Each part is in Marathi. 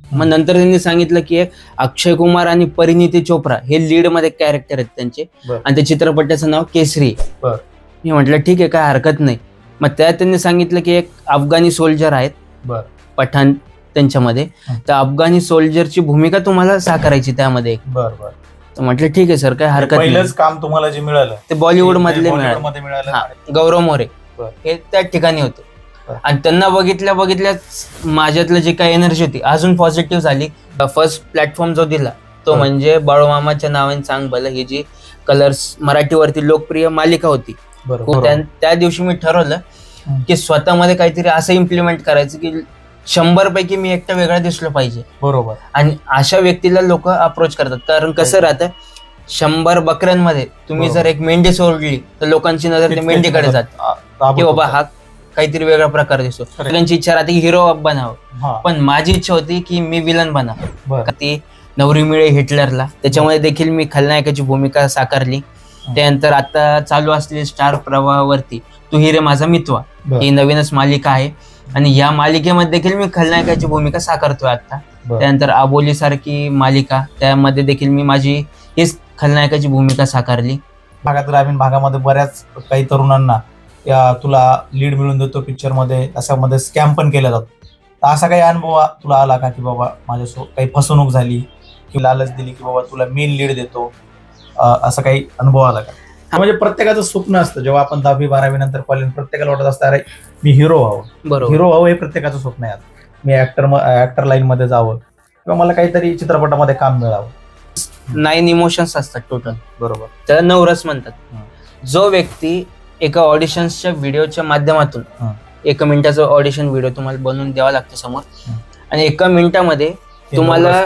मग नंतर त्यांनी सांगितलं की एक अक्षय कुमार आणि परिणीती चोप्रा हे लीड मध्ये कॅरेक्टर आहेत त्यांचे, आणि त्या चित्रपटाचं नाव केसरी. मी म्हटलं ठीक आहे, काय हरकत नाही. मग त्यात त्यांनी सांगितलं की एक अफगाणी सोल्जर आहेत पठाण त्यांच्यामध्ये, तर अफगाणी सोल्जरची भूमिका तुम्हाला साकारायची त्यामध्ये. तर म्हटलं ठीक आहे सर, काय हरकत नाही. पहिलंच काम तुम्हाला जे मिळालं ते बॉलिवूड मधले मिळालं. गौरव मोरे हे त्या ठिकाणी होते, आणि त्यांना बघितल्या माझ्यातलं जे काही एनर्जी होती अजून पॉझिटिव्ह झाली. फर्स्ट प्लॅटफॉर्म जो दिला तो म्हणजे बाळूमामाच्या नावाने सांग भलं, ही जी कलर्स मराठीवरती लोकप्रिय मालिका होती. त्या दिवशी मी ठरवलं की स्वतःमध्ये काहीतरी असं इम्प्लिमेंट करायचं की 100 पैकी मी एकटा वेगळा दिसलो पाहिजे. बरोबर. आणि अशा व्यक्तीला लोक अप्रोच करतात, कारण कसं राहतं 100 बकऱ्यांमध्ये तुम्ही जर एक मेंढी सोडली तर लोकांची नजर त्या मेंढीकडे जाते की बाबा हा काहीतरी वेगळा प्रकार दिसतो. सगळ्यांची इच्छा राहते की हिरो बनावं, पण माझी इच्छा होती की मी विलन बनावं. ती नवरी मिळे हिटलरला, त्याच्यामध्ये देखील मी खलनायकाची भूमिका साकारली. त्यानंतर आता चालू असलेली स्टार प्रवाहावरती तू हि रे माझा मितवा ही नवीनच मालिका आहे, आणि या मालिकेमध्ये देखील मी खलनायकाची भूमिका साकारतोय आता. त्यानंतर आबोली सारखी मालिका, त्यामध्ये देखील मी माझी हीच खलनायकाची भूमिका साकारली. ग्रामीण भागामध्ये बऱ्याच काही तरुणांना तुला लीड मिळून देतो पिक्चर मध्ये, अशामध्ये स्कॅम पण केला जातो. तर असा काही अनुभव तुला आला का की बाबा माझ्यासोबत काही फसवणूक झाली की लालच दिली की बाबा तुला मेन लीड देतो, असा काही अनुभव आला का? म्हणजे प्रत्येकाचं स्वप्न असतं जेव्हा आपण 10वी 12वी नंतर कॉलेज, प्रत्येकाला वाटत असतं अरे मी हिरो व्हावं. हिरो व्हावं हे प्रत्येकाचं स्वप्न आहे. मी ऍक्टर लाईन मध्ये जावं किंवा मला काहीतरी चित्रपटामध्ये काम मिळावं. 9 इमोशन्स असतात टोटल. बरोबर. त्याला नवरस म्हणतात. जो व्यक्ती एका ऑडिशन्सच्या व्हिडिओच्या माध्यमातून 1 मिनिटाचा ऑडिशन व्हिडिओ तुम्हाला बनवून द्यावा लागतो समोर, आणि 1 मिनिटामध्ये तुम्हाला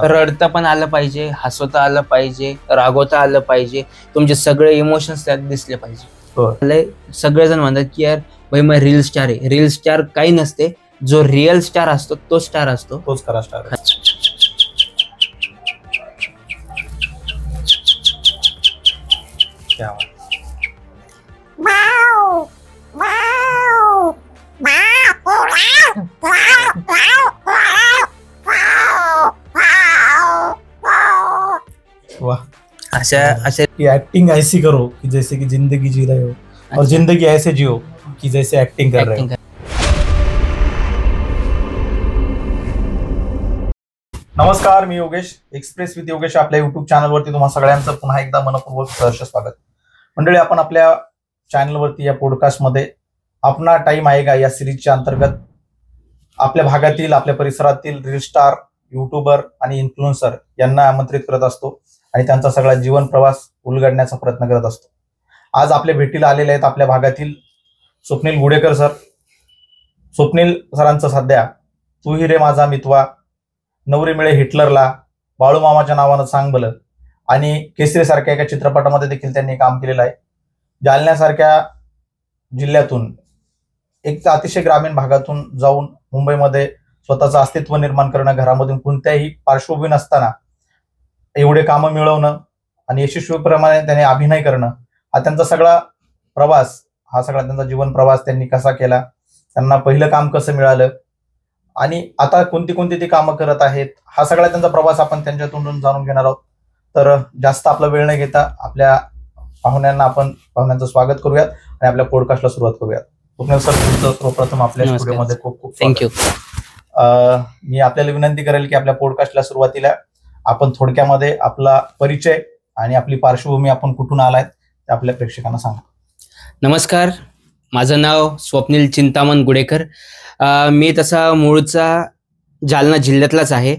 रडता पण आलं पाहिजे, हसवता आलं पाहिजे, रागवता आलं पाहिजे, तुमचे सगळे इमोशन्स त्यात दिसले पाहिजे. सगळेजण म्हणतात की यार भाई मग रील स्टार आहे. रील स्टार काही नसते, जो रिअल स्टार असतो तो स्टार असतो, तोच खरा स्टार. अशा एक्टिंग ऐसी करो कि जैसे कि जिंदगी जी रहे हो, और जिंदगी ऐसे जियो कि जैसे एक्टिंग कर रहे हो. नमस्कार, मी योगेश, एक्सप्रेस विथ योगेश आपल्या युट्यूब चॅनलवरती तुम्हा सगळ्यांचं पुन्हा एकदा मनपूर्वक सहर्ष स्वागत. मंडळी, आपण आपल्या चॅनलवरती या पॉडकास्टमध्ये अपना टाइम आएगा या सिरीजच्या अंतर्गत आपल्या भागातील, आपल्या परिसरातील रील स्टार, युट्यूबर आणि इन्फ्लुएन्सर यांना आमंत्रित करत असतो आणि त्यांचा सगळा जीवन प्रवास उलगडण्याचा प्रयत्न करत असतो. आज आपल्या भेटीला आलेले आहेत आपल्या भागातील स्वप्नील गुडेकर सर. स्वप्नील सरांचं सध्या तू हि रे माझा मितवा, नवरी मिळे हिटलरला, बाळूमामाच्या नावानं सांग भलं आणि केसरी सारख्या एका चित्रपटामध्ये देखील त्यांनी काम केलेलं आहे. जालन्यासारख्या जिल्ह्यातून एक अतिशय ग्रामीण भागातून जाऊन मुंबईमध्ये स्वतःचं अस्तित्व निर्माण करणं, घरामधून कोणत्याही पार्श्वभूमी नसताना एवढे कामं मिळवणं आणि यशस्वीप्रमाणे त्याने अभिनय करणं, हा त्यांचा सगळा प्रवास, हा सगळा त्यांचा जीवन प्रवास त्यांनी कसा केला, त्यांना पहिलं काम कसं मिळालं आणि आता कोणती कोणती ती कामं करत आहेत, हा सगळा त्यांचा प्रवास आपण त्यांच्या तोंडून जाणून घेणार आहोत. तर जास्त आपला वेळ न घेता आपल्या पाहुण्यांचं स्वागत करूयात आणि आपल्या पॉडकास्टला सुरुवात करूयात. स्वप्नील सर, तुमचं सर्वप्रथम आपल्या स्टुडिओमध्ये खूप खूप थँक्यू. मी आपल्याला विनंती करेल की आपल्या पॉडकास्टला सुरुवातीला आपण थोडक्यामध्ये आपला परिचय आणि आपली पार्श्वभूमी, आपण कुठून आलाय ते आपल्या प्रेक्षकांना सांगा. नमस्कार, माझं नाव स्वप्नील चिंतामण गुडेकर. मी तसा मूळचा जालना जिल्ह्यातलाच आहे.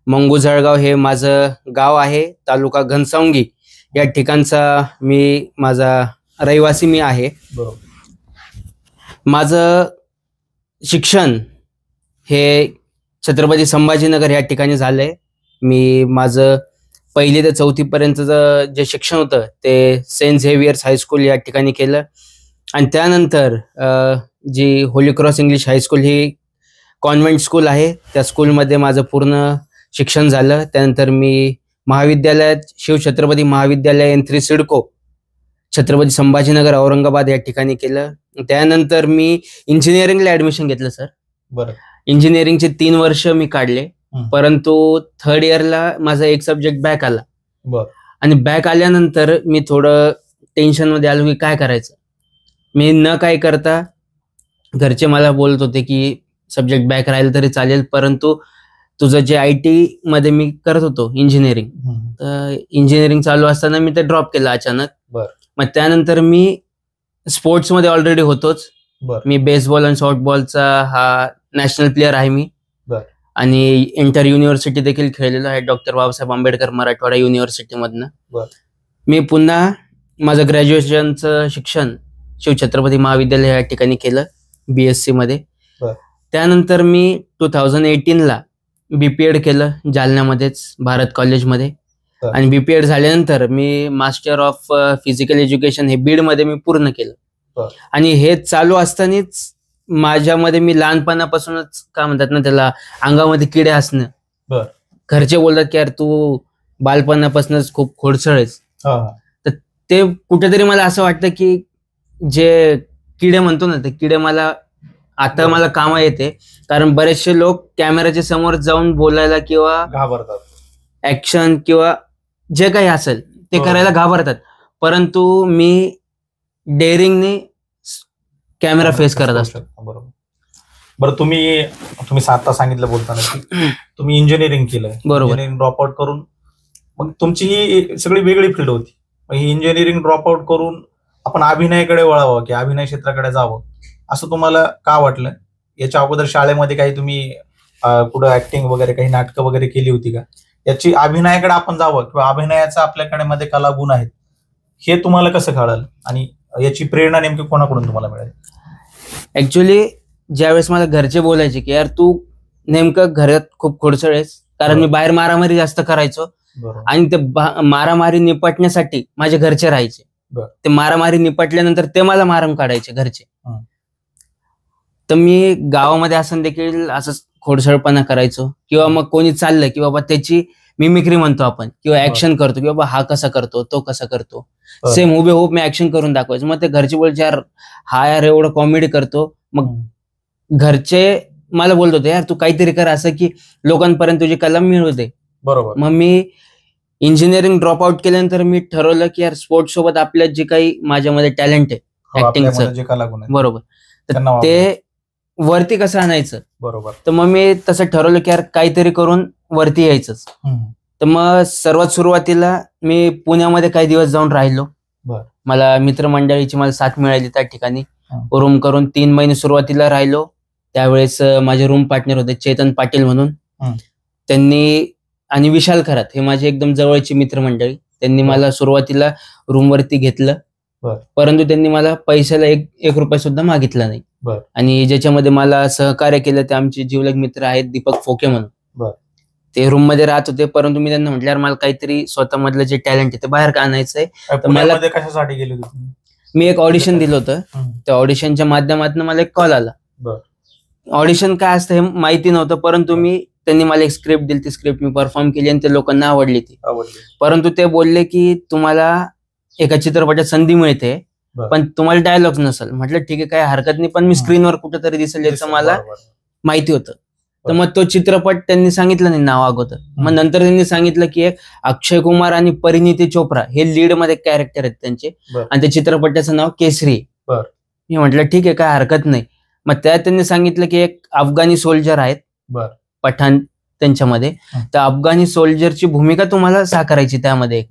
मंगू जळगाव हे माझं गाव आहे. तालुका घनसावंगी या ठिकाणचा माझा रहिवासी मी आहे. माझं शिक्षण हे छत्रपती संभाजीनगर या ठिकाणी झालंय. मी माझं 1ली ते 4थी पर्यंतचं जे शिक्षण होतं ते सेंट झेवियर्स हायस्कूल या ठिकाणी केलं, आणि त्यानंतर जी होली क्रॉस इंग्लिश हायस्कूल ही कॉन्व्हेंट स्कूल आहे, त्या स्कूलमध्ये माझं पूर्ण शिक्षण झालं. त्यानंतर मी महाविद्यालयात शिवछत्रपती महाविद्यालय N3 सिडको छत्रपती संभाजीनगर औरंगाबाद या ठिकाणी केलं. त्यानंतर मी इंजिनिअरिंगला ऍडमिशन घेतलं सर. बरं. इंजिनिअरिंगचे 3 वर्ष मी काढले. परंतु थर्ड इयरला माझा एक सब्जेक्ट बॅक आला. बर. आणि बॅक आल्यानंतर मी थोडं टेन्शन मध्ये आलो की काय करायचं. मी न काय करता घरचे मला बोलत होते की सब्जेक्ट बॅक राहील तरी चालेल, परंतु तुझं जे IT मध्ये मी करत होतो इंजिनिअरिंग, तर इंजिनिअरिंग चालू असताना मी ते ड्रॉप केलं अचानक. मग त्यानंतर मी स्पोर्ट्स मध्ये ऑलरेडी होतोच. मी बेसबॉल आणि सॉफ्टबॉलचा हा नॅशनल प्लेअर आहे मी. आणि इंटर युनिव्हर्सिटी देखील खेळलेलो आहे, डॉक्टर बाबासाहेब आंबेडकर मराठवाडा युनिव्हर्सिटी मधनं. मी पुन्हा माझं ग्रॅज्युएशनचं शिक्षण शिवछत्रपती महाविद्यालय या ठिकाणी केलं BSc मध्ये. त्यानंतर मी 2018ला BPEd केलं जालन्यामध्येच भारत कॉलेजमध्ये. आणि BPEd झाल्यानंतर मी मास्टर ऑफ फिजिकल एज्युकेशन हे बीड मध्ये मी पूर्ण केलं. आणि हे चालू असतानाच माझ्यामध्ये मी लहानपणापासूनच काय म्हणतात ना त्याला, अंगामध्ये किडे असणं. घरचे बोलतात की यार तू बालपणापासूनच खूप खोडसळ आहेस. तर ते कुठेतरी मला असं वाटतं की जे किडे म्हणतो ना, ते किडे मला आता मला कामा येते. कारण बरेचसे लोक कॅमेऱ्याच्या समोर जाऊन बोलायला किंवा घाबरतात, ऍक्शन किंवा जे काही असेल ते करायला घाबरतात, परंतु मी डेअरिंगने कॅमेरा फेस करत असतो. बरोबर. बरं, तुम्ही आता सांगितलं बोलताना की तुम्ही इंजिनिअरिंग केलं. इंजिनिअरिंग ड्रॉप आउट करून मग तुमची ही सगळी वेगळी फील्ड होती. मग ही इंजिनिअरिंग ड्रॉप आउट करून आपण अभिनयाकडे वळावं की अभिनय क्षेत्राकडे जावं असं तुम्हाला का वाटलं? याच्या अगोदर शाळेमध्ये काही तुम्ही कुठं ऍक्टिंग वगैरे काही नाटकं वगैरे केली होती का? याची अभिनयाकडे आपण जावं किंवा अभिनयाचा आपल्याकडे मध्ये कला गुण आहेत हे तुम्हाला कसं कळालं आणि याची प्रेरणा नेमकी कोणाकडून तुम्हाला मिळाली? ऍक्च्युली ज्यावेळेस मला घरचे बोलायचे की यार तू नेमकं घरात खूप खोडसळ आहेस, कारण मी बाहेर मारामारी जास्त करायचो. आणि ते मारामारी निपटण्यासाठी माझे घरचे राहायचे. ते मारामारी निपटल्यानंतर ते मला मारून काढायचे घरचे. तर मी गावामध्ये असं देखील असंच खोडसळपणा करायचो. किंवा मग कोणी चाललं की बाबा त्याची मिमिक्री म्हणतो आपण किंवा ऍक्शन करतो की बाबा हा कसा करतो तो कसा करतो, सेम हुबेहूब मी ऍक्शन करून दाखवायचो. मग ते घरचे बोलायचे यार हा यार एवढं कॉमेडी करतो. मग घरचे मला बोलत होते यार तू काहीतरी कर असं की लोकांपर्यंत तुझी कला मिळू दे. बरोबर. मग मी इंजिनिअरिंग ड्रॉप आउट केल्यानंतर मी ठरवलं की यार स्पोर्ट्स सोबत आपल्या जे काही माझ्यामध्ये टॅलेंट आहे ऍक्टिंगचं, बरोबर, तर ते वरती कसं आणायचं. बरोबर. तर मग मी तसं ठरवलं की यार काहीतरी करून वरती यायचंच. तर मग सर्वात सुरुवातीला मी पुण्यामध्ये काही दिवस जाऊन राहिलो. मला मित्रमंडळीची मला साथ मिळाली त्या ठिकाणी. रूम करून 3 महिने सुरुवातीला राहिलो. त्यावेळेस माझे रूम पार्टनर होते चेतन पाटील म्हणून. त्यांनी आणि विशाल खरात हे माझे एकदम जवळची मित्रमंडळी. त्यांनी मला सुरुवातीला रूमवरती घेतलं, परंतु त्यांनी मला पैशाला एक रुपया सुद्धा मागितला नाही. आणि ज्याच्यामध्ये मला सहकार्य केलं ते आमचे जिवलग मित्र आहेत दीपक फोके म्हणून. ते रूम मध्ये राहत होते, परंतु मी त्यांना म्हटल्यावर मला काहीतरी स्वतः मधलं जे टॅलेंट आहे ते बाहेर का आणायचंय. तर मला कशासाठी गेले होते? मी एक ऑडिशन दिलं होतं. त्या ऑडिशनच्या माध्यमातून मला एक कॉल आला. ऑडिशन काय असतं हे माहिती नव्हतं, परंतु त्यांनी मला एक स्क्रिप्ट दिली. ती स्क्रिप्ट मी परफॉर्म केली आणि ते लोकांना आवडली ती. परंतु ते बोलले की तुम्हाला एका चित्रपटात संधी मिळते पण तुम्हाला डायलॉग नसेल. म्हटलं ठीक आहे काय हरकत नाही, पण मी स्क्रीनवर कुठेतरी दिसेल याचं मला माहिती होतं. तर मग तो चित्रपट त्यांनी सांगितलं नाही नाव अगोदर. मग नंतर त्यांनी सांगितलं की एक अक्षय कुमार आणि परिणीती चोप्रा हे लीड मध्ये कॅरेक्टर आहेत त्यांचे, आणि त्या चित्रपटाचं नाव केसरी. मी म्हटलं ठीक आहे काय हरकत नाही. मग त्यात त्यांनी सांगितलं की एक अफगाणी सोल्जर आहेत पठाण त्यांच्यामध्ये, तर अफगाणी सोल्जरची भूमिका तुम्हाला साकारायची त्यामध्ये.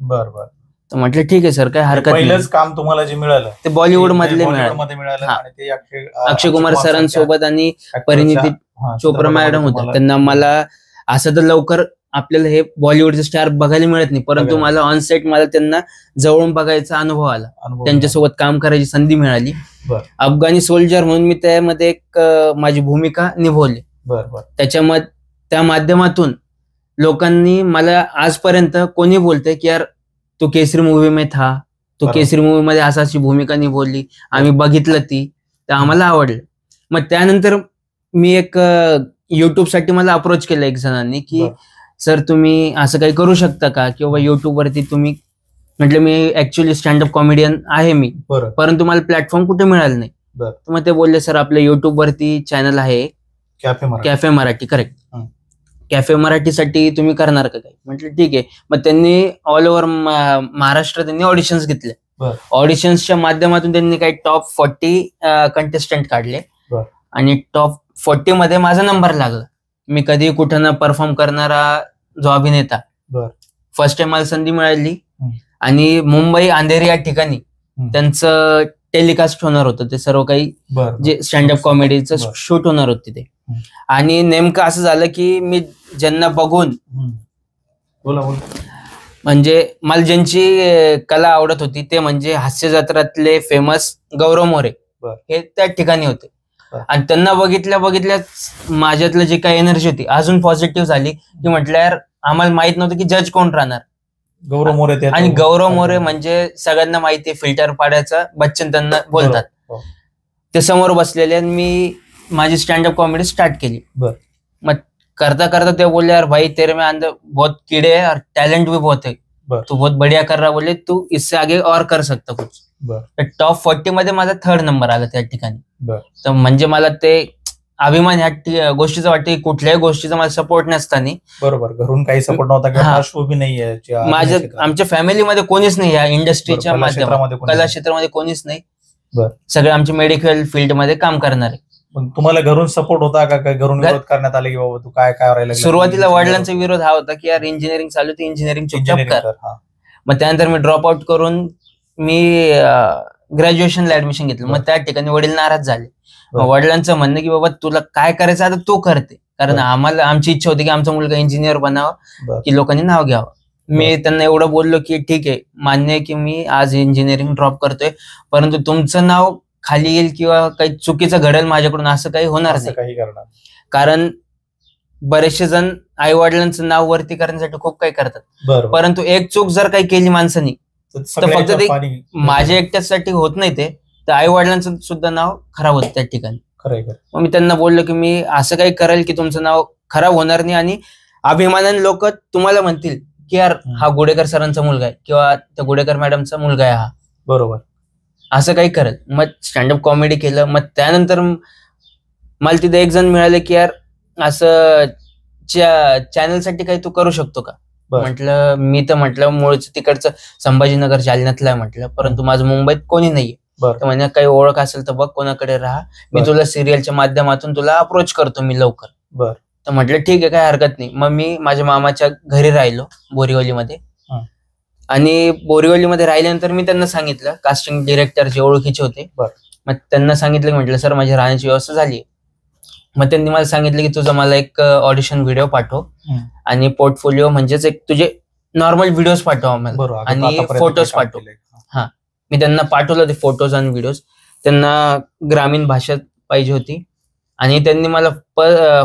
तर म्हटलं ठीक आहे सर काय हरकत नाही. पहिलंच काम तुम्हाला जे मिळालं ते बॉलिवूड मधले मिळालं. अक्षय कुमार सरांसोबत आणि परिणीती चोप्रा मॅडम होत्या. त्यांना मला असं तर लवकर आपल्याला हे बॉलिवूडचे स्टार बघायला मिळत नाही, परंतु मला ऑन सेट मला त्यांना जवळून बघायचा अनुभव आला. त्यांच्यासोबत काम करायची संधी मिळाली. अफगाणी सोल्जर म्हणून मी त्यामध्ये एक माझी भूमिका निभवली. त्या माध्यमातून लोकांनी मला आजपर्यंत कोणी बोलतंय की यार तू केसरी मूवी में था, तू केसरी मूवी मध्ये अशी भूमिका निभवली, आम्ही बघितलं ती, तर आम्हाला आवडलं. मग त्यानंतर मी एक युट्यूब साठी मला अप्रोच केलं एक जणांनी की सर तुम्ही असं काही करू शकता का, किंवा युट्यूब वरती तुम्ही. म्हटलं मी ऍक्च्युअली स्टँडअप कॉमेडियन आहे मी, परंतु मला प्लॅटफॉर्म कुठे मिळालं नाही. तर मग ते बोलले सर आपल्या युट्यूब वरती चॅनल आहे कॅफे मराठी, करेक्ट. कॅफे मराठीसाठी तुम्ही करणार का काही? म्हटलं ठीक आहे. मग त्यांनी ऑल ओव्हर महाराष्ट्र त्यांनी ऑडिशन्स घेतले. ऑडिशन्सच्या माध्यमातून त्यांनी काही टॉप 40 कंटेस्टंट काढले आणि टॉप 40 मध्ये माझा नंबर लागला. मी कधी कुठं न परफॉर्म करणारा जो अभिनेता, फर्स्ट टाइम मला संधी मिळाली. आणि मुंबई अंधेरी या ठिकाणी त्यांचं टेलिकास्ट होणार होतं, ते सर्व काही जे स्टँडअप कॉमेडीचं शूट होणार होते ते. आणि नेमकं असं झालं की मी ज्यांना बघून म्हणजे मला ज्यांची कला आवडत होती ते म्हणजे हास्य जत्रातले फेमस गौरव मोरे हे त्या ठिकाणी होते. आणि त्यांना बघितल्या माझ्यातलं जी काही एनर्जी होती अजून पॉझिटिव्ह झाली की म्हटलं यार आम्हाला माहित नव्हतं की जज कोण राहणार. गौरव मोरे. आणि गौरव मोरे म्हणजे सगळ्यांना माहिती आहे फिल्टर पाड्याचा बच्चन त्यांना बोलतात. ते समोर बसलेले आणि मी माझी स्टँडअप कॉमेडी स्टार्ट केली. मग करता करता ते बोलले यार भाई तेरे में अंदर बहुत कीड़े है और टैलेंट भी बहुत है, तू बहुत बढ़िया कर रहा, बोले तू इससे आगे और कर सकता कुछ. टॉप 40 मध्ये माझा 3rd नंबर आला त्या ठिकाणी. तर म्हणजे मला ते अभिमान ह्या गोष्टीचा वाटतं की कुठल्याही गोष्टीचा मला सपोर्ट नसताना बरोबर घरून काही सपोर्ट नव्हता. माझ्या आमच्या फॅमिलीमध्ये कोणीच नाही या इंडस्ट्रीच्या माध्यमात कला क्षेत्रामध्ये कोणीच नाही. सगळे आमचे मेडिकल फील्ड मध्ये काम करणारे. तुम्हाला घरून सपोर्ट होता का? घरून विरोध करण्यात आले की बाबा तू काय करायला? सुरुवातीला वडिलांचा विरोध हा होता की यार इंजिनिअरिंग चालू होती, इंजिनिअरिंग चुपचाप कर. मग त्यानंतर मी ड्रॉप आउट करून मी ग्रॅज्युएशनला ऍडमिशन घेतलं. मग त्या ठिकाणी वडील नाराज झाले. वडिलांचं म्हणणं की बाबा तुला काय करायचं आता तू करते, कारण आम्हाला आमची इच्छा होती की आमचा मुलगा इंजिनियर बनावा की लोकांनी नाव घ्यावं. मी त्यांना एवढं बोललो की ठीक आहे, मान्य आहे की मी आज इंजिनिअरिंग ड्रॉप करतोय, परंतु तुमचं नाव खाली येईल किंवा काही चुकीचं घडेल माझ्याकडून असं काही होणार नाही. कारण बरेचसे जण आई वडिलांचं नाव वरती करण्यासाठी खूप काही करतात, परंतु एक चूक जर काही केली माणसानी तर फक्त ते माझ्या एकट्यासाठी होत नाही, ते तर आई वडिलांचं सुद्धा नाव खराब होतं त्या ठिकाणी. मग मी त्यांना बोललो की मी असं काही करेल की तुमचं नाव खराब होणार नाही आणि अभिमानाने लोक तुम्हाला म्हणतील की यार हा गुडेकर सरांचा मुलगा आहे किंवा त्या गुडेकर मॅडमचा मुलगा आहे हा. बरोबर. असं काही करेल. मग स्टँडअप कॉमेडी केलं. मग त्यानंतर मला तिथे एक जण मिळाले की यार असं चॅनलसाठी काही तू करू शकतो का? म्हटलं मी तर म्हटलं मूळचं तिकडचं संभाजीनगर जालन्यातलं आहे म्हटलं, परंतु माझं मुंबईत कोणी नाहीये. तर म्हणजे काही ओळख असेल तर बघ, कोणाकडे राहा, मी तुला सिरियलच्या माध्यमातून तुला अप्रोच करतो मी लवकर. तर म्हटलं ठीक आहे, काय हरकत नाही. मग मी माझ्या मामाच्या घरी राहिलो बोरिवलीमध्ये. आणि बोरिवलीमध्ये राहिल्यानंतर मी त्यांना सांगितलं, कास्टिंग डिरेक्टर जे ओळखीचे होते, मग त्यांना सांगितलं की म्हटलं सर माझी राहण्याची व्यवस्था झाली. मग त्यांनी मला सांगितलं की तुझं मला एक ऑडिशन व्हिडिओ पाठव आणि पोर्टफोलिओ म्हणजेच एक तुझे नॉर्मल व्हिडिओज पाठव आम्हाला आणि फोटोज पाठव. हा, मी त्यांना पाठवलं ते फोटोज आणि व्हिडिओज. त्यांना ग्रामीण भाषेत पाहिजे होती आणि त्यांनी मला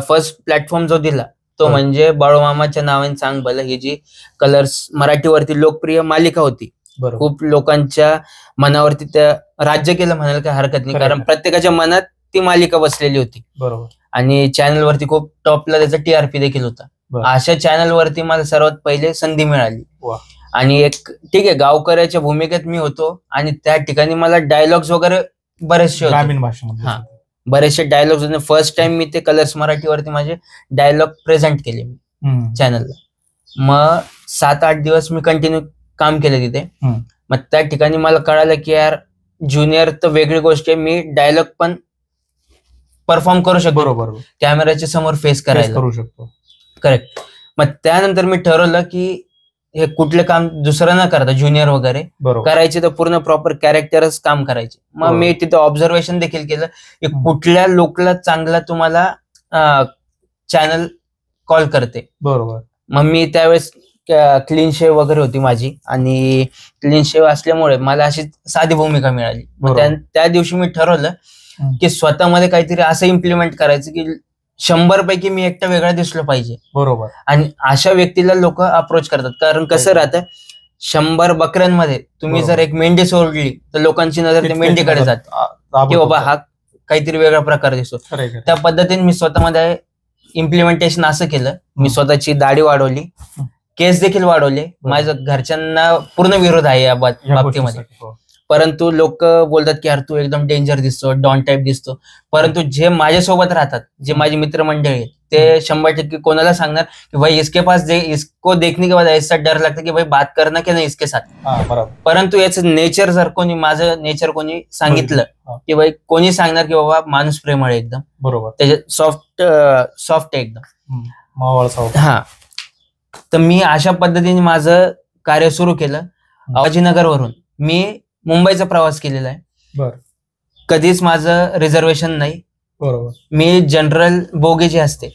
फर्स्ट प्लॅटफॉर्म जो दिला तो म्हणजे बाळूमामाच्या नावाने सांग भलं, ही जी कलर्स मराठीवरती लोकप्रिय मालिका होती. खूप लोकांच्या मनावरती त्या राज्य केलं म्हणायला काही हरकत नाही, कारण प्रत्येकाच्या मनात ती मालिका बसलेली होती. बरोबर. आणि चॅनलवरती खूप टॉपला त्याचा TRP देखील होता. अशा चॅनलवरती मला सर्वात पहिले संधी मिळाली. आणि एक ठीक आहे गावकऱ्याच्या भूमिकेत मी होतो आणि त्या ठिकाणी मला डायलॉग्स वगैरे बरेचसे होते ग्रामीण भाषेमध्ये. हा, बरेचसे डायलॉग्स होते. फर्स्ट टाइम मी ते कलर्स मराठीवरती माझे डायलॉग प्रेझेंट केले मी चॅनलला. मग 7-8 दिवस मी कंटिन्यू काम केलं तिथे. मग त्या ठिकाणी मला कळालं की यार ज्युनियर तर वेगळी गोष्ट आहे, मी डायलॉग पण परफॉर्म करू शकतो. बरोबर. कॅमेराच्या समोर फेस करायला करू शकतो. करेक्ट. मग त्यानंतर मी ठरवलं की हे कुठले काम दुसरं न करता ज्युनियर वगैरे करायचे तर पूर्ण प्रॉपर कॅरेक्टरच काम करायचे. मग मी तिथे ऑब्झर्वेशन देखील केलं की कुठल्या लोकला चांगला तुम्हाला चॅनल कॉल करते. बरोबर. मग मी त्यावेळेस क्लीन शेव वगैरे होती माझी आणि क्लीन शेव असल्यामुळे मला अशी साधी भूमिका मिळाली. मग त्या दिवशी मी ठरवलं की स्वतःमध्ये काहीतरी असं इम्प्लिमेंट करायचं की 100 पैकी मी एकटा वेगळा दिसलो पाहिजे. बरोबर. आणि अशा व्यक्तीला लोक अप्रोच करतात, कारण कसं राहतं 100 बकऱ्यांमध्ये तुम्ही जर एक मेंढी सोडली तर लोकांची नजर त्या मेंढीकडे जाते की बाबा हा काहीतरी वेगळा प्रकार दिसतो. त्या पद्धतीने मी स्वतःमध्ये इम्प्लिमेंटेशन असं केलं. मी स्वतःची दाढी वाढवली, केस देखील वाढवले. माझ्या घरच्यांना पूर्ण विरोध आहे या बाबतीमध्ये, परंतु लोक बोलतात की यार तू एकदम डेंजर दिसतो, डॉन टाईप दिसतो. परंतु जे माझ्यासोबत राहतात, जे माझी मित्रमंडळी आहेत, ते 100% कोणाला सांगणार की भाई इसके पास इसको देखने के बाद ऐसा डर लगता की भाई बात करना की नाही इसके साथ. बरोबर. परंतु याचं नेचर जर कोणी, माझं नेचर कोणी सांगितलं की भाई, कोणी सांगणार की बाबा माणूस प्रेमळ आहे एकदम, बरोबर, त्याच्यात सॉफ्ट आहे एकदम, मावळ सॉफ्ट. हा. तर मी अशा पद्धतीने माझं कार्य सुरू केलं. अजिनगरवरून मी मुंबईचा प्रवास केलेला आहे. बरं. कधीच माझं रिझर्वेशन नाही. बरोबर. मी जनरल बोगी जी असते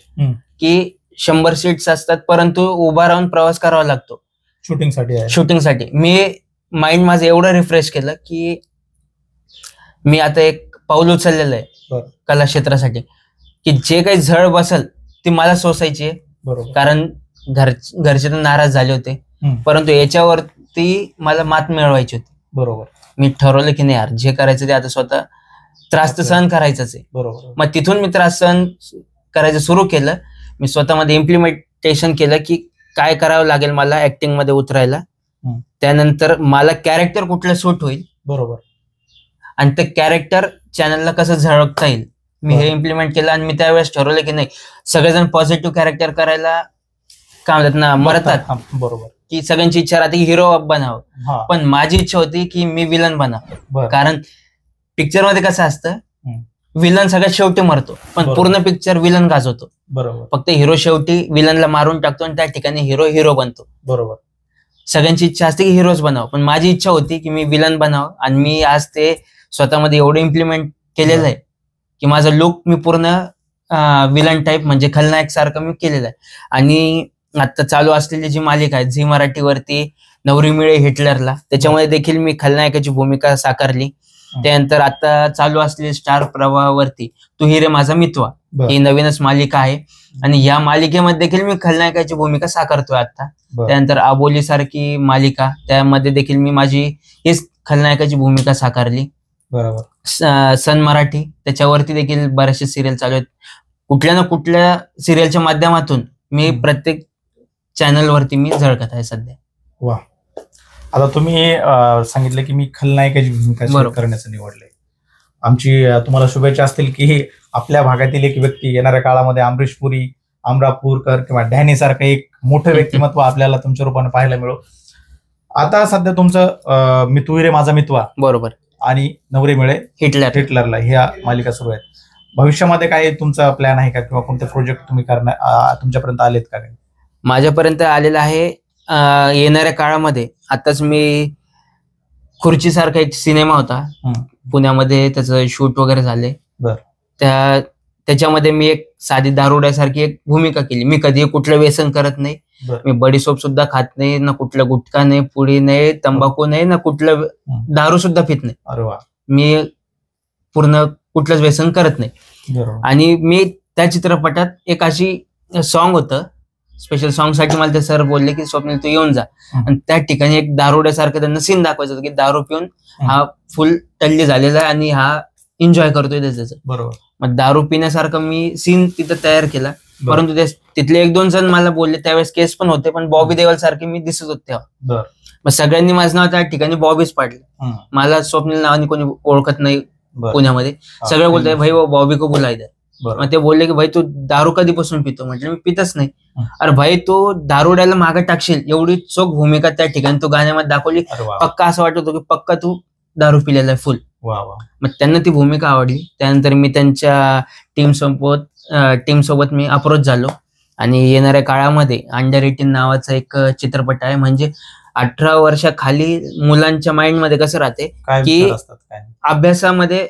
की 100 सीट्स असतात, परंतु उभा राहून प्रवास करावा लागतो शूटिंगसाठी. मी माइंड माझं एवढं रिफ्रेश केलं की मी आता एक पाऊल उचललेलं आहे कला क्षेत्रासाठी, की जे काही झळ बसल ती मला सोसायची आहे. बरोबर. कारण घरचे तर नाराज झाले होते, परंतु याच्यावरती मला मात मिळवायची होती. बरोबर. मी ठरवलं की नाही यार, जे करायचं ते आता स्वतः त्रास तर सहन करायचंच आहे. बरोबर. मग तिथून मी त्रास सहन करायचं सुरू केलं. मी स्वतःमध्ये इम्प्लिमेंटेशन केलं की काय करावं लागेल मला ऍक्टिंग मध्ये उतरायला. त्यानंतर मला कॅरेक्टर कुठलं सूट होईल, बरोबर, आणि ते कॅरेक्टर चॅनलला कसं झळकता येईल, मी हे इम्प्लिमेंट केलं. आणि मी त्यावेळेस ठरवलं की नाही, सगळेजण पॉझिटिव्ह कॅरेक्टर करायला काय म्हणतात ना, मरतात. बरोबर. की सगळ्यांची इच्छा राहते की हिरो बनावं, पण माझी इच्छा होती की मी विलन बनावं. कारण पिक्चर मध्ये कसं असतं, विलन सगळ्यात शेवटी मरतो, पण पूर्ण पिक्चर विलन गाजवतो. बरोबर. फक्त हिरो शेवटी विलनला मारून टाकतो आणि त्या ठिकाणी हिरो बनतो. बरोबर. सगळ्यांची इच्छा असते की हिरोज बनावं, पण माझी इच्छा होती की मी विलन बनावं. आणि मी आज ते स्वतःमध्ये एवढं इम्प्लिमेंट केलेलं आहे की माझा लुक मी पूर्ण विलन टाईप म्हणजे खलनायक सारखं मी केलेलं आहे. आणि आता चालू असलेली जी मालिका आहे झी मराठीवरती, नवरी मिळे हिटलरला, त्याच्यामध्ये देखील मी खलनायकाची भूमिका साकारली. त्यानंतर आता चालू असलेली स्टार प्रवाहावरती तू हि रे माझा मितवा, ही नवीनच मालिका आहे, आणि या मालिकेमध्ये देखील मी खलनायकाची भूमिका साकारतोय आता. त्यानंतर आबोली सारखी मालिका, त्यामध्ये देखील मी माझी हीच खलनायकाची भूमिका साकारली. बरोबर. सन मराठी, त्याच्यावरती देखील बरेचसे सिरियल चालू आहेत. कुठल्या ना कुठल्या सिरियलच्या माध्यमातून मी प्रत्येक चॅनलवरती मी झळकत आहे सध्या. वा. आता तुम्ही सांगितलं की मी खलनायकाची भूमिका करण्याचं निवडलंय. आमची तुम्हाला शुभेच्छा असतील की आपल्या भागातील एक व्यक्ती येणाऱ्या काळामध्ये अमरीश पुरी, अमरापूरकर किंवा डॅनी सारखं एक मोठं व्यक्तिमत्व आपल्याला तुमच्या रूपाने पाहायला मिळो. आता सध्या तुमचं मी तू रे माझा मितवा, बरोबर, आणि नवरे मिळे हिटलरला ह्या मालिका सुरू आहेत. भविष्यामध्ये काय तुमचा प्लॅन आहे का, किंवा कोणते प्रोजेक्ट तुम्ही तुमच्यापर्यंत आलेत का? माझ्यापर्यंत आलेला आहे. येणाऱ्या काळामध्ये आताच मी खुर्ची सारखा एक सिनेमा होता पुण्यामध्ये, त्याचं शूट वगैरे झाले. त्याच्यामध्ये मी एक साधी दारुड्यासारखी एक भूमिका केली. मी कधी कुठलं व्यसन करत नाही, मी बडीसोप सुद्धा खात नाही, ना कुठलं गुटखा नाही, पुडी नाही, तंबाखू नाही, ना कुठलं दारू सुद्धा पित नाही. अरे वा. मी पूर्ण कुठलंच व्यसन करत नाही. आणि मी त्या चित्रपटात एक अशी सॉन्ग होतं, स्पेशल सॉन्ग साठी मला ते सर बोलले की स्वप्नील तू येऊन जा, आणि त्या ठिकाणी एक दारुड्यासारखं त्यांना सीन दाखवायचं होतं की दारू पिऊन हा फुल टल्ली झालेला आहे आणि हा एन्जॉय करतोय त्याचं. बरोबर. मग दारू पिण्यासारखं मी सीन तिथं तयार केला. परंतु तिथले 1-2 जण मला बोलले, त्यावेळेस केस पण होते, पण बॉबी देओल सारखे मी दिसत होते तेव्हा. मग सगळ्यांनी माझं नाव त्या ठिकाणी बॉबीच पाडलं. मला स्वप्नील नावाने कोणी ओळखत नाही पुण्यामध्ये. सगळे बोलताय भाई वो बॉबी को बुला इधर. मग ते बोलले की भाई तू दारू कधीपासून पितो, म्हटलं मी पितच नाही. अरे भाई तू दारुड्याला मागे टाकशील एवढी चोख भूमिका त्या ठिकाणी तू गाण्यामध्ये दाखवली. पक्का असं वाटत होतं की पक्का तू दारू पिलेला आहे फुल. मग त्यांना ती भूमिका आवडली. त्यानंतर मी त्यांच्या टीम सोबत मी अप्रोच झालो, आणि येणाऱ्या काळामध्ये अंडर 18 नावाचा एक चित्रपट आहे. म्हणजे 18 वर्षाखाली मुलांच्या माइंड मध्ये कसं राहते की अभ्यासामध्ये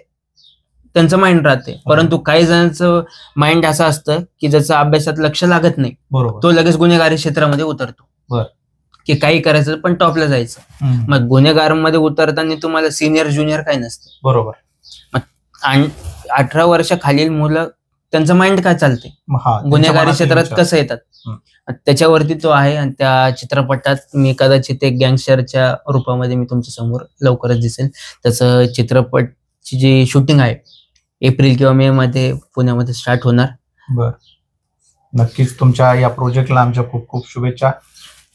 त्यांचं माइंड राहते, परंतु काही जणांचं माइंड असं असतं की ज्याचं अभ्यासात लक्ष लागत नाही, तो लगेच गुन्हेगारी क्षेत्रामध्ये उतरतो की काही करायचं पण टॉपला जायचं. मग गुन्हेगारांमध्ये उतरताना तुम्हाला सिनियर ज्युनियर काही नसतं. बरोबर. मग 18 वर्षाखालील मुलं त्यांचं माइंड काय चालते, गुन्हेगारी क्षेत्रात कसं येतात, त्याच्यावरती तो आहे. आणि त्या चित्रपटात मी कदाचित एक गँगस्टरच्या रूपामध्ये मी तुमच्या समोर लवकरच दिसेल. त्याचं चित्रपटची जी शूटिंग आहे एप्रिल किंवा मे मध्ये पुण्यामध्ये स्टार्ट होणार. बर. नक्कीच तुमच्या या प्रोजेक्टला आमच्या खूप खूप शुभेच्छा.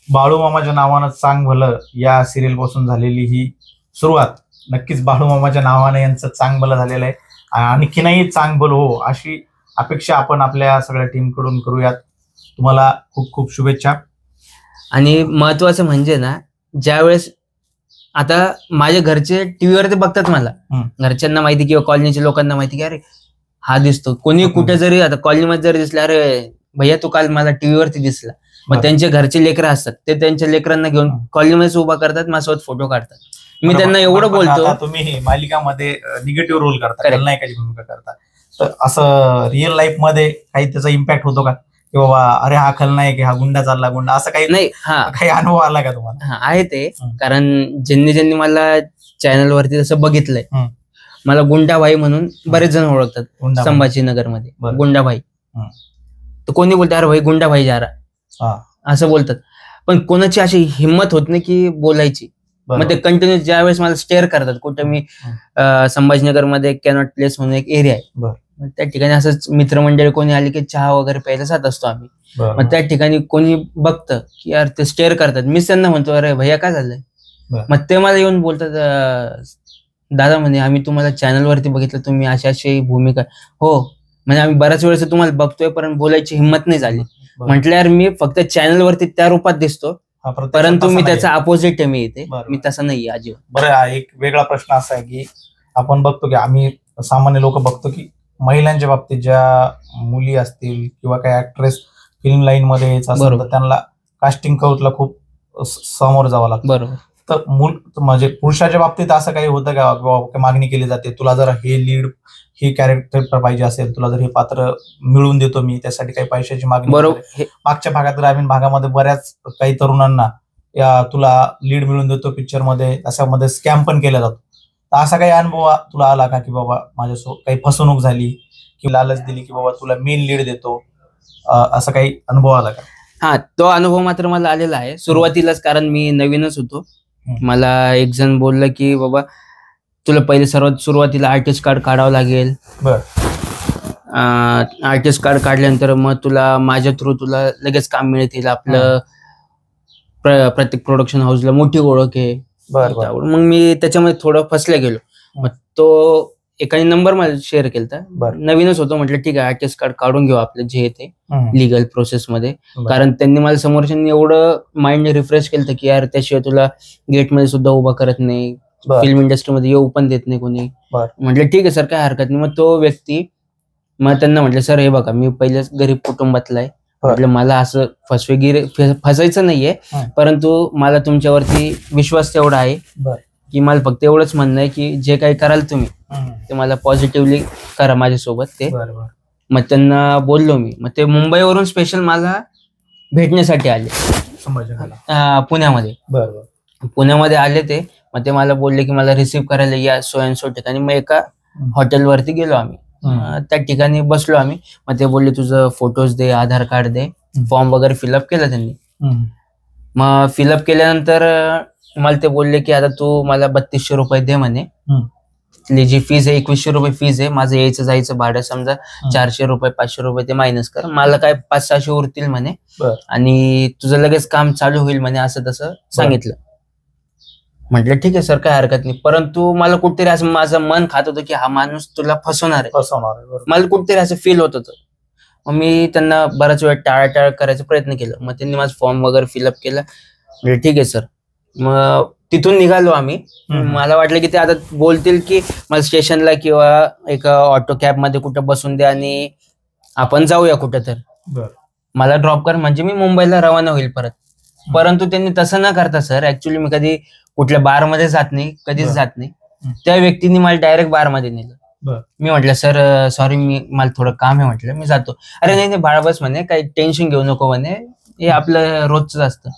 बाळू मामाच्या नावानं सांग भलं या सिरियल पासून झालेली ही सुरुवात नक्कीच बाळूमामाच्या नावाने यांचं चांगलं झालेलं आहे. आणखीनही चांगलं हो अशी अपेक्षा आपण आपल्या सगळ्या टीम कडून करूयात. तुम्हाला खूप खूप शुभेच्छा. आणि महत्वाचं म्हणजे ना, ज्यावेळेस आता माझ्या घरचे टीव्हीवर ते बघतात मला, घरच्यांना माहिती किंवा कॉलनीच्या लोकांना माहिती की अरे हा दिसतो, कोणी कुठे जरी आता कॉलनीमध्ये जरी दिसला, अरे भैया तू काल मला टीव्हीवरती दिसला. मग त्यांचे घरचे लेकरं असतात, ते त्यांच्या लेकरांना घेऊन कॉलनीमध्येच उभा करतात, माझ्यासोबत फोटो काढतात. मी त्यांना एवढं बोलतो, तुम्ही मालिकामध्ये निगेटिव्ह रोल करता, खलनायकाची भूमिका करता, तर असं रिअल लाईफ मध्ये काही त्याचा इम्पॅक्ट होतो का की बाबा अरे हा खलनायक आहे, हा गुंडा चालला गुंडा, असं काही नाही? काही अनुभव आला का तुम्हाला? हा आहे ते, कारण ज्यांनी मला चॅनल वरती तसं बघितलंय, मला गुंडाभाई म्हणून बरेच जण ओळखतात संभाजीनगर मध्ये, गुंडाभाई. तर कोणी बोलतात अरे भाई गुंडाभाई जा रहा, असं बोलतात. पण कोणाची अशी हिंमत होत नाही की बोलायची. मग ते कंटिन्यू ज्या वेळेस मला स्टेअर करतात, कुठे मी संभाजीनगर मध्ये कॅनॉट प्लेस म्हणून एक एरिया आहे, त्या ठिकाणी असंच मित्रमंडळी कोणी आली की चहा वगैरे प्यायला जात असतो आम्ही. मग त्या ठिकाणी कोणी बघतं की यार ते स्टेअर करतात, मीच त्यांना म्हणतो अरे भैया काय झालंय. मग ते मला येऊन बोलतात दादा म्हणे आम्ही तुम्हाला चॅनल वरती बघितलं, तुम्ही अशी भूमिका. हो म्हणजे आम्ही बऱ्याच वेळेस तुम्हाला बघतोय पण बोलायची हिंमत नाही झाली. म्हटलं यार मी फक्त चॅनल वरती त्या रूपात दिसतो, परंतु मी त्याचा अपोजिट आहे, मी इथे मी तसा नाहीये अजिबात. बरं, एक वेगळा प्रश्न असा आहे की आपण बघतो की आम्ही सामान्य लोक बघतो की महिलांच्या बाबतीत ज्या मुली असतील किंवा काही ऍक्ट्रेस फिल्म लाईन मध्ये यायचं असेल तर त्यांना कास्टिंग काउचला खूप समोर जावं लागतं. बरोबर. तर म्हणजे पुरुषाच्या बाबतीत असं काही होतं का मागणी केली जाते, तुला जर हे कॅरेक्टर पाहिजे असेल, तुला जर हे पात्र मिळवून देतो मी, त्यासाठी काही पैशाची मागणी? बरोबर. मागच्या भागात ग्रामीण भागामध्ये बऱ्याच काही तरुणांना तुला लीड मिळवून देतो पिक्चर मध्ये, अशामध्ये स्कॅम पण केला जातो. तर असा काही अनुभव तुला आला का की बाबा माझ्यासोबत काही फसवणूक झाली की लालच दिली की बाबा तुला मेन लीड देतो, असा काही अनुभव आला का? हा, तो अनुभव मात्र मला आलेला आहे सुरुवातीलाच, कारण मी नवीनच होतो. मला एक जण बोललं की बाबा तुला पहिले सर्वात सुरुवातीला आर्टिस्ट कार्ड काढावं लागेल. आर्टिस्ट कार्ड काढल्यानंतर मग तुला माझ्या थ्रू तुला लगेच काम मिळतील, आपलं प्रत्येक प्रोडक्शन हाऊसला मोठी ओळख आहे. मग मी त्याच्यामध्ये थोडं फसल्या गेलो. मग तो एकाने नंबर मला शेअर केला, नवीनच होतो, म्हटलं ठीक आहे आर्टिस्ट कार्ड काढून घेऊ आपलं जे ते लिगल प्रोसेस मध्ये. कारण त्यांनी मला समोरच्यांनी एवढं माइंड रिफ्रेश केलं की यार त्याशिवाय तुला गेटमध्ये सुद्धा उभा करत नाही, फिल्म इंडस्ट्रीमध्ये येऊ पण देत नाही कोणी. म्हटलं ठीक आहे सर काय हरकत नाही. मग तो व्यक्ती, मग त्यांना म्हटलं सर हे बघा मी पहिलेच गरीब कुटुंबातला आहे, म्हटलं मला असं फसायचं नाहीये, परंतु मला तुमच्यावरती विश्वास तेवढा आहे की मला फक्त एवढंच म्हणणं आहे की जे काही कराल तुम्ही ते मला पॉझिटिव्हली करा माझ्यासोबत ते. मग त्यांना बोललो मी. मग ते मुंबईवरून स्पेशल मला भेटण्यासाठी आले पुण्यामध्ये. पुण्यामध्ये आले ते. मग ते मला बोलले की मला रिसीव्ह करायला या सो अँड सो ठिकाणी. मग एका हॉटेलवरती गेलो आम्ही, त्या ठिकाणी बसलो आम्ही. मग ते बोलले तुझं फोटोज दे, आधार कार्ड दे. फॉर्म वगैरे फिलअप केला त्यांनी. मग फिलअप केल्यानंतर मला ते बोलले की आता तू मला 3200 रुपये दे म्हणे. तिथली जी फीज आहे 2100 रुपये फीज आहे. माझं यायचं जायचं भाडं समजा 400 रुपये 500 रुपये ते मायनस कर, मला काय 500-600 उरतील म्हणे, आणि तुझं लगेच काम चालू होईल म्हणे, असं तसं सांगितलं. म्हटलं ठीक आहे सर काय हरकत नाही. परंतु मला कुठेतरी असं माझं मन खात होतं की हा माणूस तुला फसवणार आहे. मला कुठेतरी असं फील होत होतं. मग मी त्यांना बराच वेळ टाळाटाळ करायचा प्रयत्न केला. मग त्यांनी माझं फॉर्म वगैरे फिलअप केला. म्हणजे ठीक आहे सर. मग तिथून निघालो आम्ही. मला वाटलं की ते आता बोलतील की मला स्टेशनला किंवा एक ऑटो कॅब मध्ये कुठं बसून द्या आणि आपण जाऊया कुठं तर मला ड्रॉप कर, म्हणजे मी मुंबईला रवाना होईल परत. परंतु त्यांनी तसं न करता सर, ऍक्च्युली मी कधी कुठल्या बार मध्ये जात नाही, कधीच जात नाही. त्या व्यक्तीने मला डायरेक्ट बार मध्ये नेलं. मी म्हटलं सर सॉरी मला थोडं काम आहे, म्हटलं मी जातो. अरे नाही बाळा बस म्हणे, काही टेन्शन घेऊ नको म्हणे, हे आपलं रोजच असतं.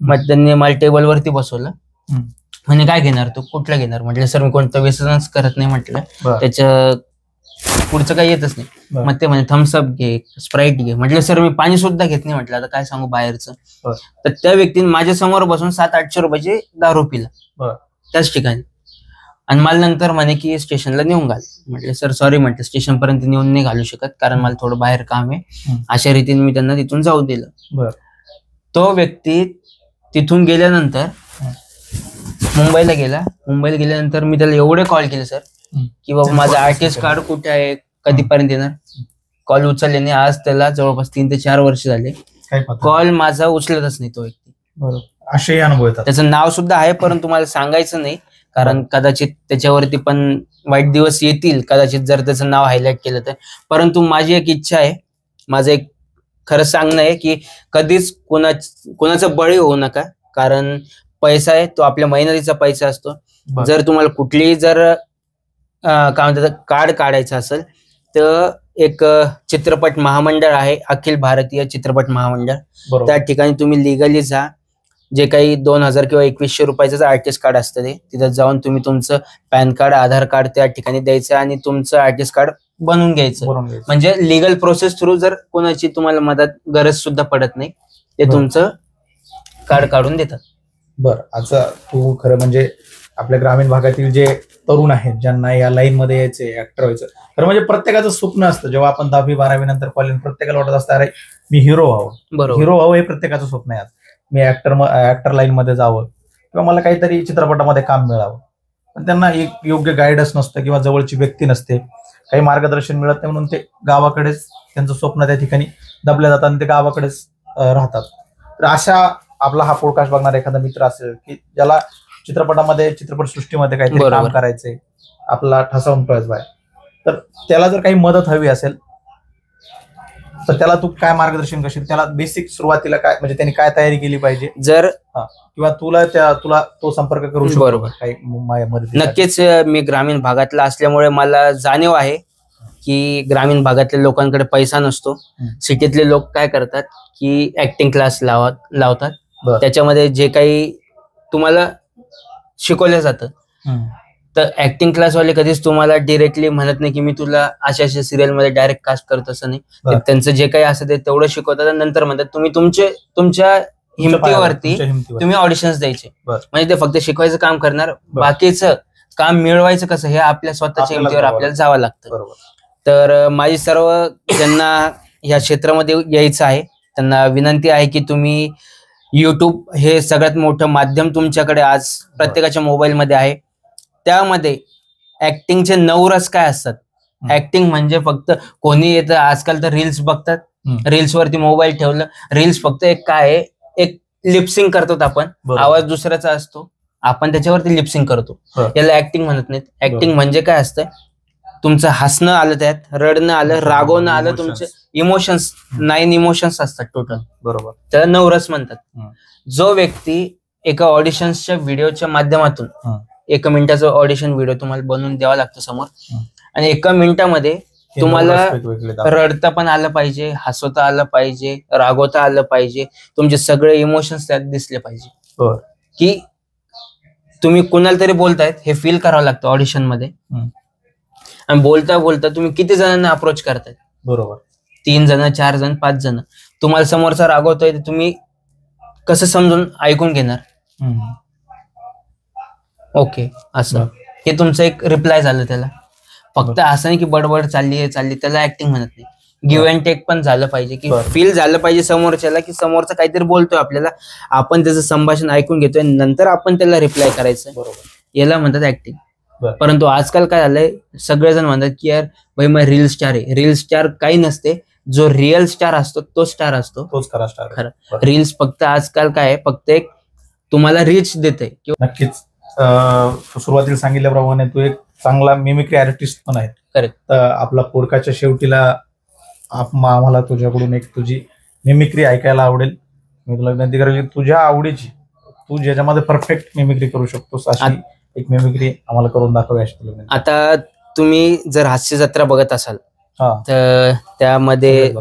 मग त्यांनी मला टेबलवरती बसवलं. म्हणे काय घेणार तू, कुठलं घेणार. म्हटलं सर मी कोणतं व्यसनच करत नाही, म्हटलं त्याच्या पुढचं काही येतच नाही. मग ते म्हणे थम्सअप घे, स्प्राईट घे. म्हटलं सर मी पाणी सुद्धा घेत नाही, म्हटलं आता काय सांगू बाहेरचं. तर त्या व्यक्तीने माझ्या समोर बसून 700-800 रुपयाची दारू पिला त्याच ठिकाणी. आणि मला नंतर म्हणे की स्टेशनला नेऊन घाल. म्हटलं सर सॉरी, म्हटलं स्टेशन पर्यंत नेऊन नाही घालू शकत, कारण मला थोडं बाहेर काम आहे. अशा रीतीने मी त्यांना तिथून जाऊ दिलं. तो व्यक्ती तिथून गेल्यानंतर मुंबईला गेल्यानंतर मी त्याला एवढे कॉल केले सर की बाबा माझं आर्टिस्ट कार्ड कुठे आहे, कधीपर्यंत येणार. कॉल उचलल्याने आज त्याला जवळपास 3 ते 4 वर्ष झाले कॉल माझा उचलतच नाही तो व्यक्ती. बरोबर, असे अनुभव येतात. त्याचं नाव सुद्धा आहे परंतु मला सांगायचं नाही, कारण कदाचित त्याच्यावरती पण वाईट दिवस येतील कदाचित जर त्याचं नाव हायलाइट केलं तर. परंतु माझी एक इच्छा आहे, माझं एक खरं सांगणं आहे की कधीच कोणाचं बळी होऊ नका, कारण पैसा आहे तो आपल्या मेहनतीचा पैसा असतो. जर तुम्हाला कुठलीही जर काय म्हणतात कार्ड काढायचं असेल तर एक चित्रपट महामंडळ आहे, अखिल भारतीय चित्रपट महामंडळ, त्या ठिकाणी तुम्ही लिगली जा. जे काही 2000 किंवा 2100 रुपयाचं आर्टिस्ट कार्ड असतं ते तिथं जाऊन तुम्ही तुमचं पॅन कार्ड, आधार कार्ड त्या ठिकाणी द्यायचं आणि तुमचं आर्टिस्ट कार्ड बनवून घ्यायचं. म्हणजे लिगल प्रोसेस थ्रू जर कोणाची तुम्हाला मदत गरज सुद्धा पडत नाही, ते तुमचं कार्ड काढून देतात. बरं, आता तू खरं म्हणजे आपल्या ग्रामीण भागातील जे तरुण आहेत ज्यांना या लाईन मध्ये यायचे, ऍक्टर व्हायचं, खरं म्हणजे प्रत्येकाचं स्वप्न असतं. जेव्हा आपण 10वी 12वी नंतर कॉलेज, प्रत्येकाला वाटत असतं अरे मी हिरो व्हावं. बरोबर, हिरो व्हावं हे प्रत्येकाचं स्वप्न आहे. मी ऍक्टर लाईन मध्ये जावं किंवा मला काहीतरी चित्रपटामध्ये काम मिळावं, पण त्यांना एक योग्य गायडन्स नसतं किंवा जवळची व्यक्ती नसते, काही मार्गदर्शन मिळत नाही, म्हणून ते गावाकडेच त्यांचं स्वप्न त्या ठिकाणी दबल्या जातात आणि ते गावाकडेच राहतात. तर अशा आपला हा पॉडकास्ट बघणारा एखादा मित्र असेल की ज्याला चित्रपटामध्ये, चित्रपट सृष्टीमध्ये काहीतरी काम करायचंय, आपला ठसा उमटवायचा आहे, तर त्याला जर काही मदत हवी असेल तर त्याला तू काय मार्गदर्शन करशील? त्याला बेसिक सुरुवातीला काय, म्हणजे त्यांनी काय तयारी केली पाहिजे जर, किंवा तुला तो संपर्क करू शकतो? बरोबर, काही नक्कीच. मी ग्रामीण भागातला असल्यामुळे मला जाणीव आहे की ग्रामीण भागातल्या लोकांकडे पैसा नसतो. सिटीतले लोक काय करतात की ऍक्टिंग क्लास लावतात, त्याच्यामध्ये जे काही तुम्हाला शिकवलं जातं. तर ऍक्टिंग क्लासवाले कधीच तुम्हाला डिरेक्टली म्हणत नाही की मी तुला अशा सिरियल मध्ये डायरेक्ट कास्ट करतो, असं नाही. त्यांचं जे काही असं ते तेवढं शिकवतात आणि नंतर म्हणतात तुम्ही तुमच्या हिमतीवरती तुम्ही ऑडिशन्स द्यायचे. म्हणजे ते फक्त शिकवायचं काम करणार, बाकीचं काम मिळवायचं कसं हे आपल्या स्वतःच्या हिमतीवर आपल्याला जावं लागतं. तर माझी सर्व ज्यांना या क्षेत्रामध्ये यायचं आहे त्यांना विनंती आहे की तुम्ही युट्यूब हे सगळ्यात मोठं माध्यम तुमच्याकडे आज प्रत्येकाच्या मोबाईलमध्ये आहे. त्यामध्ये ऍक्टिंगचे 9 रस काय असतात. ऍक्टिंग म्हणजे फक्त कोणी येतं, आजकाल तर रील्स बघतात, रील्स वरती मोबाईल ठेवलं, रील्स फक्त एक काय आहे, एक लिपसिंग करतो आपण, आवाज दुसऱ्याचा असतो, आपण त्याच्यावरती लिपसिंग करतो, याला ऍक्टिंग म्हणत नाहीत. ऍक्टिंग म्हणजे काय असतं, तुमचं हसणं आलं, त्यात रडणं आलं, रागवणं आलं, तुमचे इमोशन्स 9 इमोशन्स असतात टोटल. बरोबर, त्याला 9 रस म्हणतात. जो व्यक्ती एका ऑडिशन्सच्या व्हिडिओच्या माध्यमातून 1 मिनिटाचा ऑडिशन व्हिडिओ तुम्हाला बनवून द्यावा लागतो समोर, आणि 1 मिनिटामध्ये तुम्हाला रडता पण आलं पाहिजे, हसवता आलं पाहिजे, रागवता आलं पाहिजे, तुमचे सगळे इमोशन्स त्यात दिसले पाहिजे, की तुम्ही कुणाला तरी बोलतायत हे फील करावं लागतं ऑडिशन मध्ये. आणि बोलता बोलता तुम्ही किती जणांना अप्रोच करतायत. बरोबर, 3 जण, 4 जण, 5 जण. तुम्हाला समोरचा रागवतोय, तुम्ही कसं समजून ऐकून घेणार? ओके, असं हे तुमचं एक रिप्लाय झालं त्याला. फक्त असं नाही की बडबड चालली, त्याला ऍक्टिंग म्हणत नाही. गिव्ह अँड टेक पण झालं पाहिजे, की फील झालं पाहिजे समोरच्याला की समोरचा काहीतरी बोलतोय आपल्याला, आपण त्याचं संभाषण ऐकून घेतोय, नंतर आपण त्याला रिप्लाय करायचं. याला म्हणतात ऍक्टिंग. परंतु आजकाल काय झालंय, सगळेजण म्हणतात की यार भाई मग रील स्टार आहे. रील स्टार काही नसते, जो रिअल स्टार असतो तो स्टार असतो, तोच खरा स्टार. खरं रील्स फक्त आजकाल काय फक्त एक तुम्हाला रीच देते. नक्कीच सुरुवातीला सांगितल्याप्रमाणे तू एक चांगला मिमिक्री आर्टिस्ट पण आहे. करेक्ट. तर आपला पॉडकास्टच्या शेवटीला आम्हाला तुझ्याकडून एक तुझी मिमिक्री ऐकायला आवडेल. मी तुला विनंती करेल की तुझ्या आवडीची, तू ज्याच्यामध्ये परफेक्ट मिमिक्री करू शकतोस अशी एक मिमिक्री आम्हाला करून दाखव. आता तुम्ही जर हास्य जत्रा बघत असाल तर त्यामध्ये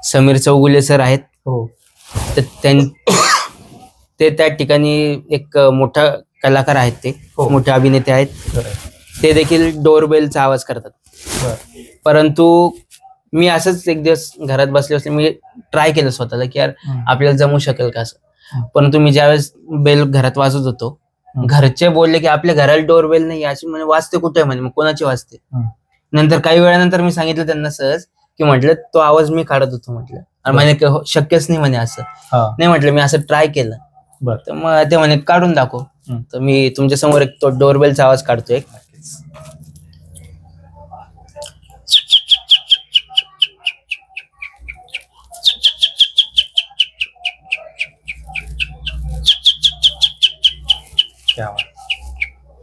समीर चौगुले सर आहेत. तर ते त्या ठिकाणी एक मोठा कलाकार आहेत, ते मोठे अभिनेते आहेत. ते देखील डोरबेलचा आवाज करतात. परंतु मी असंच एक दिवस घरात बसले मी ट्राय केलं स्वतःला की यार आपल्याला जमू शकेल का असं. परंतु मी ज्यावेळेस बेल घरात वाजत होतो, घरचे बोलले की आपल्या घराला डोरबेल नाही, अशी म्हणे वाजते कुठे, म्हणे मग कोणाची वाजते. नंतर काही वेळानंतर मी सांगितलं त्यांना सहज की म्हटलं तो आवाज मी काढत होतो म्हटलं, आणि म्हणे शक्यच नाही म्हणे असं. नाही म्हटलं मी असं ट्राय केलं. तर मग ते म्हणे काढून दाखव. तर मी तुमच्या समोर एक तो डोरबेलचा आवाज काढतोय. नक्कीच. क्या बात.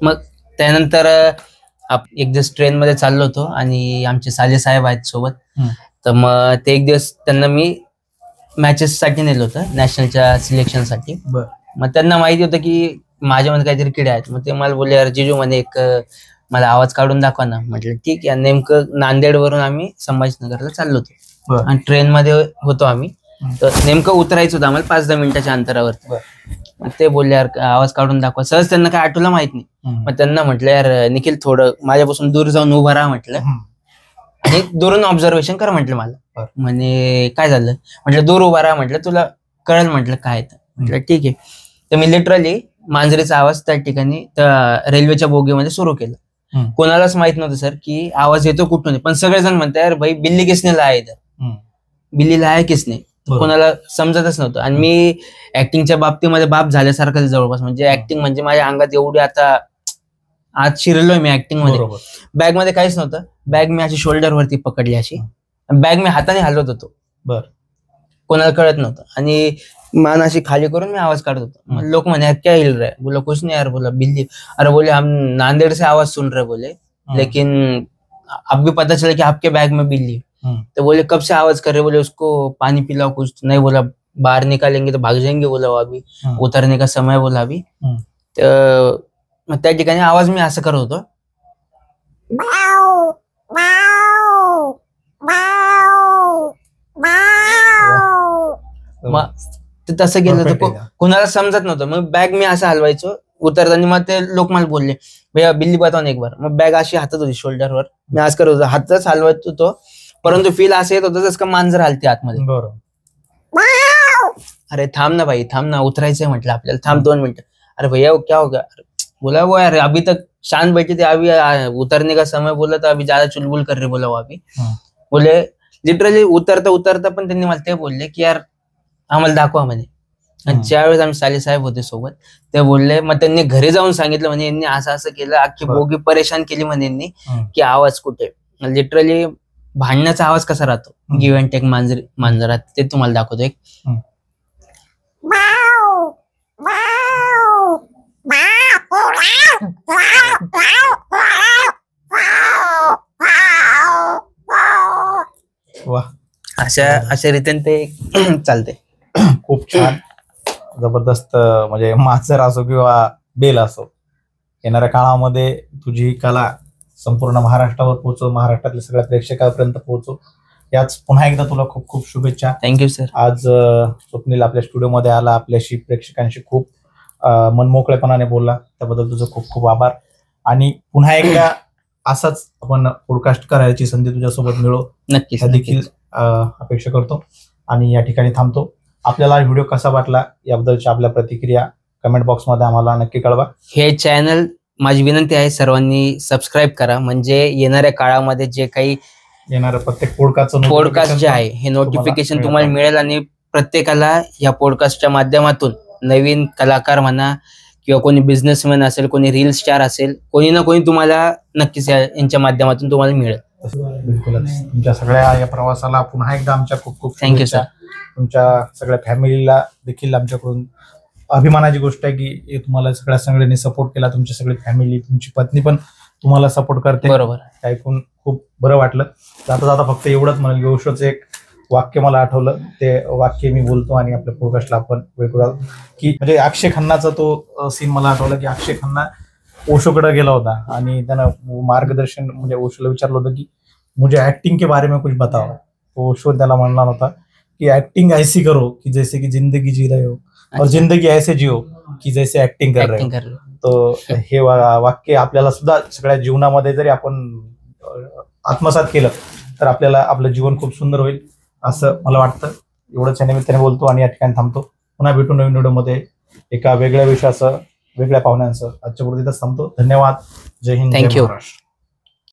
मग त्यानंतर एक दिवस ट्रेन मध्ये चाललो होतो आणि आमचे साले साहेब आहेत सोबत. तर मग ते एक दिवस त्यांना मी मॅचेस साठी नेलं होतं नॅशनलच्या सिलेक्शन साठी. मग त्यांना माहिती होतं की माझ्यामध्ये काहीतरी किडे आहेत. मग ते मला बोलले, अरे जिजू म्हणे एक मला आवाज काढून दाखवा ना. म्हटलं ठीक आहे. नेमकं नांदेड वरून आम्ही संभाजीनगरला चाललो होतो आणि ट्रेन मध्ये होतो आम्ही. तर नेमकं उतरायचं होतं आम्हाला 5-10 मिनिटाच्या अंतरावरती. मग ते बोलले, यार आवाज काढून दाखवा. सहज त्यांना काय आठवलं माहित नाही. मग त्यांना म्हटलं, यार निखिल थोडं माझ्यापासून दूर जाऊन उभा राहा म्हटलं आणि दुरून ऑब्झर्वेशन कर म्हटलं मला. म्हणे काय झालं म्हटलं, दूर उभा राहा म्हटलं, तुला कळेल म्हटलं काय. म्हटलं ठीक आहे. तर मी लिटरली मांजरीचा आवाज त्या ठिकाणी त्या रेल्वेच्या बोगीमध्ये सुरू केला. कोणालाच माहित नव्हतं सर की आवाज येतो कुठून. पण सगळेजण म्हणतात, यार भाई बिल्ली किसने लाया इधर, बिल्लीला आहे किसने. कोणाला समजतच नव्हतं. आणि मी ऍक्टिंगच्या बाबतीमध्ये बाप झाल्यासारखं जवळपास. म्हणजे ऍक्टिंग म्हणजे माझ्या अंगात एवढी आता आज शिरलोय मी ऍक्टिंग मध्ये. बॅग मध्ये काहीच नव्हतं. बॅग मी अशी शोल्डर वरती पकडली अशी. बॅग मी हाताने हलवत होतो. कोणाला कळत नव्हतं. आणि मान अशी खाली करून मी आवाज काढत होतो. लोक म्हणे क्या हिल रहा है. बोला कुछ नहीं यार. बोला बिल्ली. अरे बोले हम नांदेड़ से आवाज सुन रहे बोले, लेकिन अब भी पता चला कि आपके बैग में बिल्ली. तो बोले कब से आवाज कर रहे. बोले उसको पानी पिलाओ कुछ. नहीं बोला बाहर निकालेंगे तो भाग जाएंगे बोला वो अभी, उतरने का समय बोला अभी. तर मग त्या ठिकाणी आवाज मी असं करत होतो. मग ते तसं गेलं तर कोणाला समजत नव्हतं. मग बॅग मी असं हलवायचो उतरताना. मग ते लोक मला बोलले, भैया बिल्ली बताओ ना एक बार. मग बॅग अशी हातात होती शोल्डरवर. मी असं करत होतो, हातच हलवत होतो. परंतु फील असं येत होतं जसं का मांजर हलते आतमध्ये. अरे थांब ना भाई, थांब ना, उतरायचंय म्हटलं आपल्याला, थांब 2 मिनिटं. अरे भैया क्या हो गया. बोला वो यार अभी तक शांत बैठी थी, अभी उतरने का समय बोला तो अभी ज्यादा चुलबुल कर रहे बोला वो अभी. बोले लिटरली उतरता उतरता पण त्यांनी मला ते बोलले की यार आम्हाला दाखवा म्हणे. आणि ज्यावेळेस आम्ही साले साहेब होते सोबत, ते बोलले. मग त्यांनी घरी जाऊन सांगितलं म्हणे यांनी असं असं केलं, अख्खी बोगी परेशान केली म्हणे यांनी की आवाज कुठे. लिटरली भांडण्याचा आवाज कसा राहतो गिव्ह अँड टेक मांजरात, ते तुम्हाला दाखवतो एक. अशा रीतीने ते चालते. खूप छान, जबरदस्त. म्हणजे मांजर असो किंवा बेल असो, येणाऱ्या काळामध्ये तुझी ही कला संपूर्ण महाराष्ट्रावर पोहोचो, महाराष्ट्रातल्या सगळ्या प्रेक्षकांपर्यंत पोहोचो. याच पुन्हा एकदा तुला खूप खूप शुभेच्छा. Thank you sir. आज स्वप्नील आपल्या स्टुडिओमध्ये आला, आपल्याशी प्रेक्षकांशी खूप मनमोकळेपणाने बोलला, त्याबद्दल तुझं खूप खूप आभार. आणि पुन्हा एकदा असाच आपण पॉडकास्ट करायची संधी तुझ्यासोबत मिळो नक्की देखील अपेक्षा करतो. आणि या ठिकाणी थांबतो. आपल्याला व्हिडिओ कसा वाटला याबद्दलच्या आपल्या प्रतिक्रिया कमेंट बॉक्समध्ये आम्हाला नक्की कळवा. हे चॅनल माझी विनंती आहे सर्वांनी सबस्क्राईब करा, म्हणजे येणाऱ्या काळामध्ये जे काही येणारं प्रत्येक पॉडकास्ट जे आहे हे नोटिफिकेशन तुम्हाला मिळेल. आणि प्रत्येकाला या पॉडकास्टच्या माध्यमातून नवीन कलाकार म्हणा किंवा कोणी बिझनेसमॅन असेल, कोणी रील स्टार असेल, कोणी ना कोणी तुम्हाला नक्कीच यांच्या माध्यमातून तुम्हाला मिळेल. बिलकुलच. तुमच्या सगळ्या या प्रवासाला पुन्हा एकदा आमच्या खूप खूप थँक्यू सर. तुमच्या सगळ्या फॅमिलीला देखील आमच्याकडून अभिमानाची गोष्ट आहे की तुम्हाला सगळ्या सगळ्यांनी सपोर्ट केला. तुमची सगळी फॅमिली, तुमची पत्नी पण तुम्हाला सपोर्ट करते. बरोबर. ऐकून खूप बरं वाटलं. जाता जाता फक्त एवढंच म्हणेल, योशोचं एक वाक्य मला आठवलं, ते वाक्य मी बोलतो आणि आपल्या पॉडकास्टला आपण वेळ करू की म्हणजे अक्षय खन्नाचा तो सीन मला आठवला की अक्षय खन्ना ओशोकडे गेला होता आणि त्यानं मार्गदर्शन म्हणजे ओशोला विचारलं होतं की मुझे एक्टिंग के बारे में कुछ बताओ. तो ओशो त्याला म्हणणार होता की एक्टिंग ऐसी करो की जैसे की जिंदगी जी रहे हो और जिंदगी ऐसे जियो की जैसे एक्टिंग कर रहे हो. तो हे वाक्य आपल्याला सुद्धा सगळ्या जीवनामध्ये जरी आपण आत्मसात केलं तर आपल्याला आपलं जीवन खूप सुंदर होईल असं मला वाटतं. एवढंच या निमित्ताने बोलतो आणि या ठिकाणी थांबतो. पुन्हा भेटू नवीन व्हिडिओमध्ये एका वेगळ्या विषयासह, वेगळ्या पाहुण्यांसह. आजच्या पुरतीच थांबतो. धन्यवाद. जय हिंद. थँक्यू.